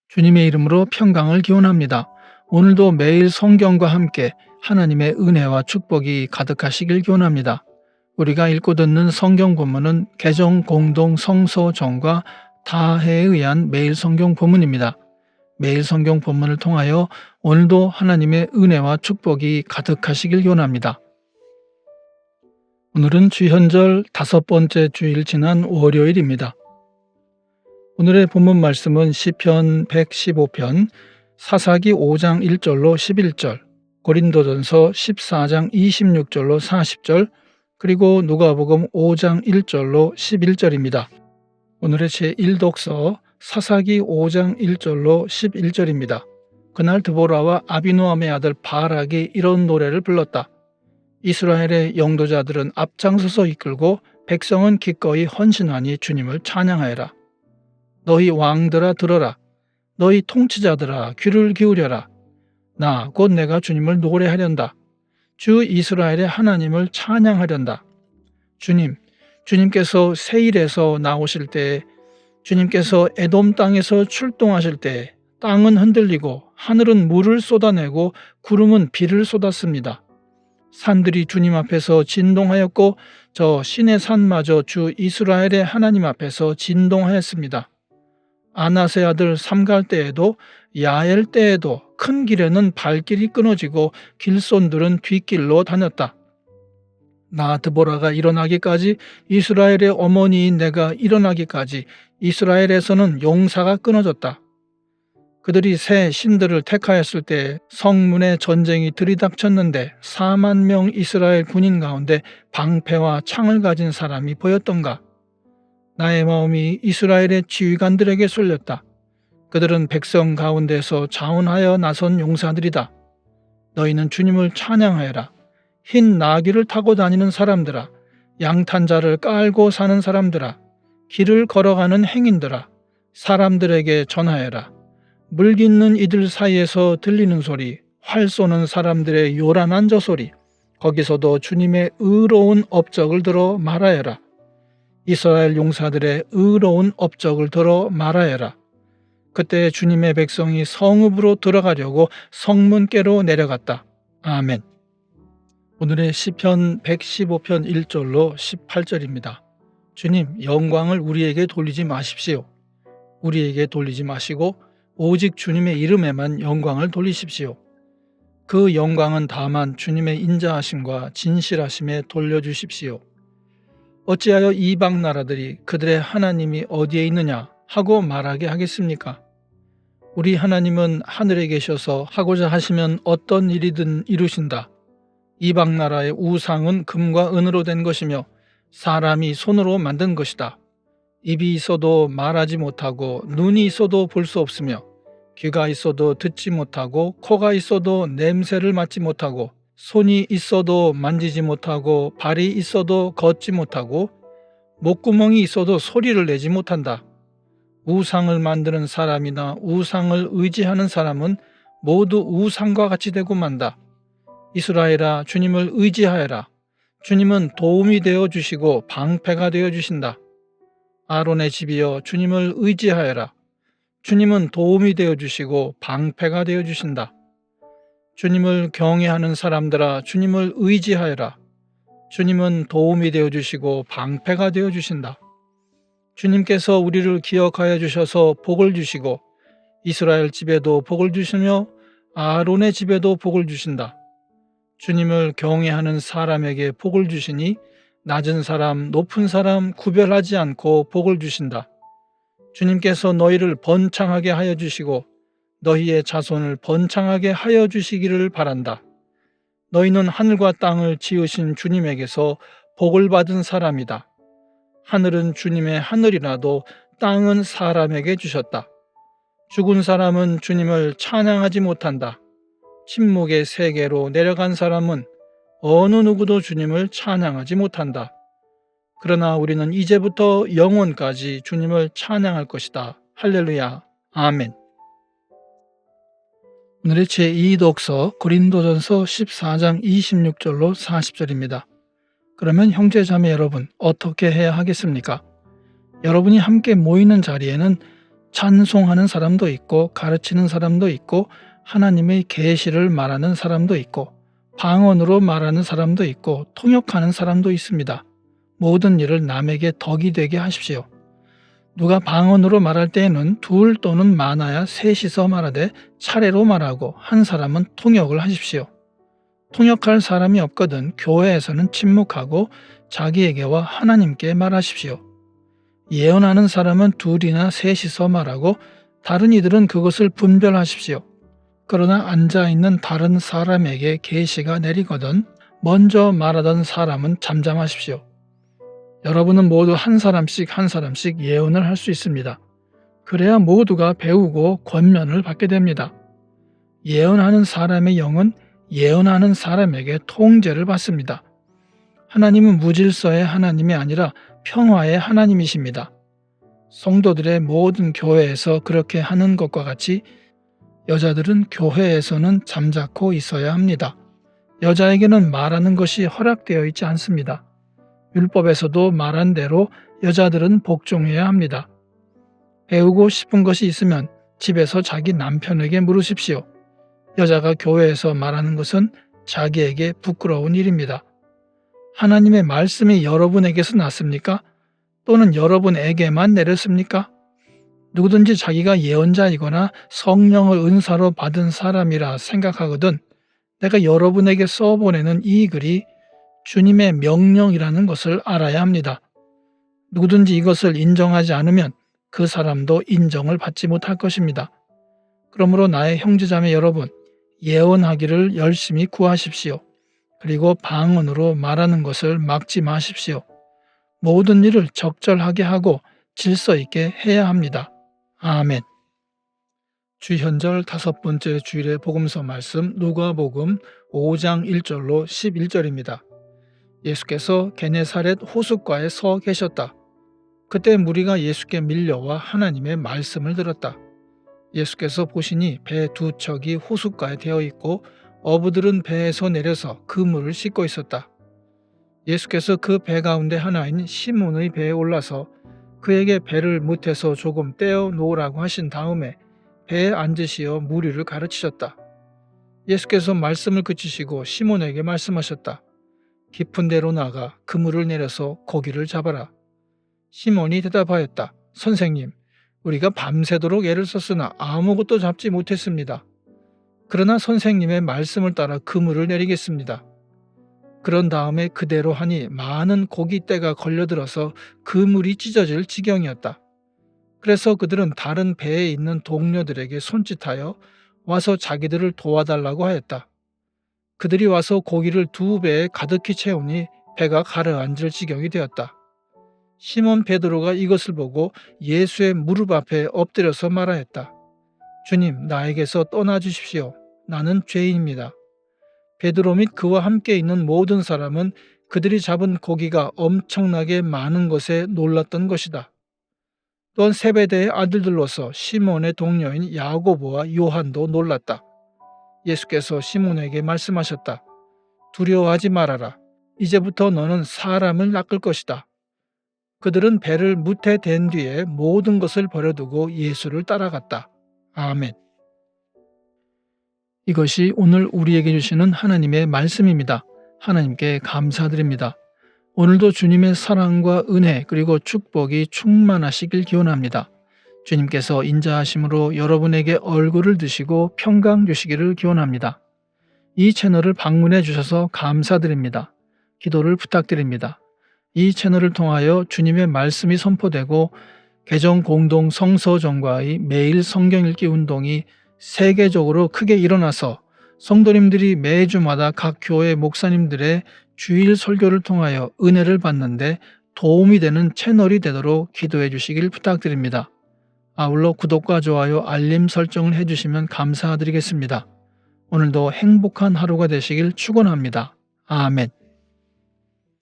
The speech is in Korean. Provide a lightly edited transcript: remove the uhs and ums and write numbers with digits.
주님의 이름으로 평강을 기원합니다. 오늘도 매일 성경과 함께 하나님의 은혜와 축복이 가득하시길 기원합니다. 우리가 읽고 듣는 성경 본문은 개정 공동 성서정과 다해에 의한 매일 성경 본문입니다. 매일 성경 본문을 통하여 오늘도 하나님의 은혜와 축복이 가득하시길 기원합니다. 오늘은 주현절 5번째 주일 지난 월요일입니다. 오늘의 본문 말씀은 시편 115편, 사사기 5장 1절로 11절, 고린도전서 14장 26절로 40절, 그리고 누가복음 5장 1절로 11절입니다. 오늘의 제1독서 사사기 5장 1절로 11절입니다. 그날 드보라와 아비노함의 아들 바락이 이런 노래를 불렀다. 이스라엘의 영도자들은 앞장서서 이끌고 백성은 기꺼이 헌신하니 주님을 찬양하여라. 너희 왕들아 들어라. 너희 통치자들아 귀를 기울여라. 나 곧 내가 주님을 노래하련다. 주 이스라엘의 하나님을 찬양하련다. 주님께서 세일에서 나오실 때에, 주님께서 에돔 땅에서 출동하실 때에 땅은 흔들리고 하늘은 물을 쏟아내고 구름은 비를 쏟았습니다. 산들이 주님 앞에서 진동하였고 저 신의 산마저 주 이스라엘의 하나님 앞에서 진동하였습니다. 아낫의 아들 삼갈 때에도 야엘 때에도 큰 길에는 발길이 끊어지고 길손들은 뒷길로 다녔다. 나 드보라가 일어나기까지, 이스라엘의 어머니인 내가 일어나기까지 이스라엘에서는 용사가 끊어졌다. 그들이 새 신들을 택하였을 때 성문에 전쟁이 들이닥쳤는데 4만 명 이스라엘 군인 가운데 방패와 창을 가진 사람이 보였던가? 나의 마음이 이스라엘의 지휘관들에게 쏠렸다. 그들은 백성 가운데서 자원하여 나선 용사들이다. 너희는 주님을 찬양하여라. 흰 나귀를 타고 다니는 사람들아, 양탄자를 깔고 사는 사람들아, 길을 걸어가는 행인들아, 사람들에게 전하여라. 물 깃는 이들 사이에서 들리는 소리, 활 쏘는 사람들의 요란한 저 소리, 거기서도 주님의 의로운 업적을 들어 말하여라. 이스라엘 용사들의 의로운 업적을 들어 말하여라. 그때 주님의 백성이 성읍으로 들어가려고 성문께로 내려갔다. 아멘. 오늘의 시편 115편 1절로 18절입니다. 주님, 영광을 우리에게 돌리지 마십시오. 우리에게 돌리지 마시고 오직 주님의 이름에만 영광을 돌리십시오. 그 영광은 다만 주님의 인자하심과 진실하심에 돌려주십시오. 어찌하여 이방 나라들이 그들의 하나님이 어디에 있느냐 하고 말하게 하겠습니까? 우리 하나님은 하늘에 계셔서 하고자 하시면 어떤 일이든 이루신다. 이방 나라의 우상은 금과 은으로 된 것이며 사람이 손으로 만든 것이다. 입이 있어도 말하지 못하고, 눈이 있어도 볼 수 없으며, 귀가 있어도 듣지 못하고, 코가 있어도 냄새를 맡지 못하고, 손이 있어도 만지지 못하고, 발이 있어도 걷지 못하고, 목구멍이 있어도 소리를 내지 못한다. 우상을 만드는 사람이나 우상을 의지하는 사람은 모두 우상과 같이 되고 만다. 이스라엘아, 주님을 의지하여라. 주님은 도움이 되어 주시고 방패가 되어 주신다. 아론의 집이여, 주님을 의지하여라. 주님은 도움이 되어 주시고 방패가 되어 주신다. 주님을 경외하는 사람들아, 주님을 의지하여라. 주님은 도움이 되어 주시고 방패가 되어 주신다. 주님께서 우리를 기억하여 주셔서 복을 주시고 이스라엘 집에도 복을 주시며 아론의 집에도 복을 주신다. 주님을 경외하는 사람에게 복을 주시니 낮은 사람, 높은 사람 구별하지 않고 복을 주신다. 주님께서 너희를 번창하게 하여 주시고 너희의 자손을 번창하게 하여 주시기를 바란다. 너희는 하늘과 땅을 지으신 주님에게서 복을 받은 사람이다. 하늘은 주님의 하늘이라도 땅은 사람에게 주셨다. 죽은 사람은 주님을 찬양하지 못한다. 침묵의 세계로 내려간 사람은 어느 누구도 주님을 찬양하지 못한다. 그러나 우리는 이제부터 영원까지 주님을 찬양할 것이다. 할렐루야. 아멘. 오늘의 제2독서 고린도전서 14장 26절로 40절입니다. 그러면 형제자매 여러분, 어떻게 해야 하겠습니까? 여러분이 함께 모이는 자리에는 찬송하는 사람도 있고 가르치는 사람도 있고 하나님의 계시를 말하는 사람도 있고 방언으로 말하는 사람도 있고 통역하는 사람도 있습니다. 모든 일을 남에게 덕이 되게 하십시오. 누가 방언으로 말할 때에는 둘 또는 많아야 셋이서 말하되 차례로 말하고 한 사람은 통역을 하십시오. 통역할 사람이 없거든 교회에서는 침묵하고 자기에게와 하나님께 말하십시오. 예언하는 사람은 둘이나 셋이서 말하고 다른 이들은 그것을 분별하십시오. 그러나 앉아있는 다른 사람에게 계시가 내리거든 먼저 말하던 사람은 잠잠하십시오. 여러분은 모두 한 사람씩 예언을 할 수 있습니다. 그래야 모두가 배우고 권면을 받게 됩니다. 예언하는 사람의 영은 예언하는 사람에게 통제를 받습니다. 하나님은 무질서의 하나님이 아니라 평화의 하나님이십니다. 성도들의 모든 교회에서 그렇게 하는 것과 같이 여자들은 교회에서는 잠자코 있어야 합니다. 여자에게는 말하는 것이 허락되어 있지 않습니다. 율법에서도 말한 대로 여자들은 복종해야 합니다. 배우고 싶은 것이 있으면 집에서 자기 남편에게 물으십시오. 여자가 교회에서 말하는 것은 자기에게 부끄러운 일입니다. 하나님의 말씀이 여러분에게서 났습니까? 또는 여러분에게만 내렸습니까? 누구든지 자기가 예언자이거나 성령을 은사로 받은 사람이라 생각하거든 내가 여러분에게 써보내는 이 글이 주님의 명령이라는 것을 알아야 합니다. 누구든지 이것을 인정하지 않으면 그 사람도 인정을 받지 못할 것입니다. 그러므로 나의 형제자매 여러분, 예언하기를 열심히 구하십시오. 그리고 방언으로 말하는 것을 막지 마십시오. 모든 일을 적절하게 하고 질서 있게 해야 합니다. 아멘. 주현절 5번째 주일의 복음서 말씀 누가복음 5장 1절로 11절입니다. 예수께서 게네사렛 호숫가에 서 계셨다. 그때 무리가 예수께 밀려와 하나님의 말씀을 들었다. 예수께서 보시니 배 2척이 호숫가에 되어 있고 어부들은 배에서 내려서 그물을 씻고 있었다. 예수께서 그 배 가운데 하나인 시몬의 배에 올라서 그에게 배를 못에서 조금 떼어 놓으라고 하신 다음에 배에 앉으시어 무리를 가르치셨다. 예수께서 말씀을 그치시고 시몬에게 말씀하셨다. 깊은 데로 나가 그물을 내려서 고기를 잡아라. 시몬이 대답하였다. 선생님, 우리가 밤새도록 애를 썼으나 아무것도 잡지 못했습니다. 그러나 선생님의 말씀을 따라 그물을 내리겠습니다. 그런 다음에 그대로 하니 많은 고깃대가 걸려들어서 그물이 찢어질 지경이었다. 그래서 그들은 다른 배에 있는 동료들에게 손짓하여 와서 자기들을 도와달라고 하였다. 그들이 와서 고기를 2배에 가득히 채우니 배가 가라앉을 지경이 되었다. 시몬 베드로가 이것을 보고 예수의 무릎 앞에 엎드려서 말하였다. 주님, 나에게서 떠나 주십시오. 나는 죄인입니다. 베드로 및 그와 함께 있는 모든 사람은 그들이 잡은 고기가 엄청나게 많은 것에 놀랐던 것이다. 또한 세베대의 아들들로서 시몬의 동료인 야고보와 요한도 놀랐다. 예수께서 시몬에게 말씀하셨다. 두려워하지 말아라. 이제부터 너는 사람을 낚을 것이다. 그들은 배를 무태 댄 뒤에 모든 것을 버려두고 예수를 따라갔다. 아멘. 이것이 오늘 우리에게 주시는 하나님의 말씀입니다. 하나님께 감사드립니다. 오늘도 주님의 사랑과 은혜 그리고 축복이 충만하시길 기원합니다. 주님께서 인자하심으로 여러분에게 얼굴을 드시고 평강 주시기를 기원합니다. 이 채널을 방문해 주셔서 감사드립니다. 기도를 부탁드립니다. 이 채널을 통하여 주님의 말씀이 선포되고 개정 공동 성서정과의 매일 성경 읽기 운동이 세계적으로 크게 일어나서 성도님들이 매주마다 각 교회 목사님들의 주일 설교를 통하여 은혜를 받는데 도움이 되는 채널이 되도록 기도해 주시길 부탁드립니다. 아울러 구독과 좋아요, 알림 설정을 해주시면 감사드리겠습니다. 오늘도 행복한 하루가 되시길 축원합니다. 아멘.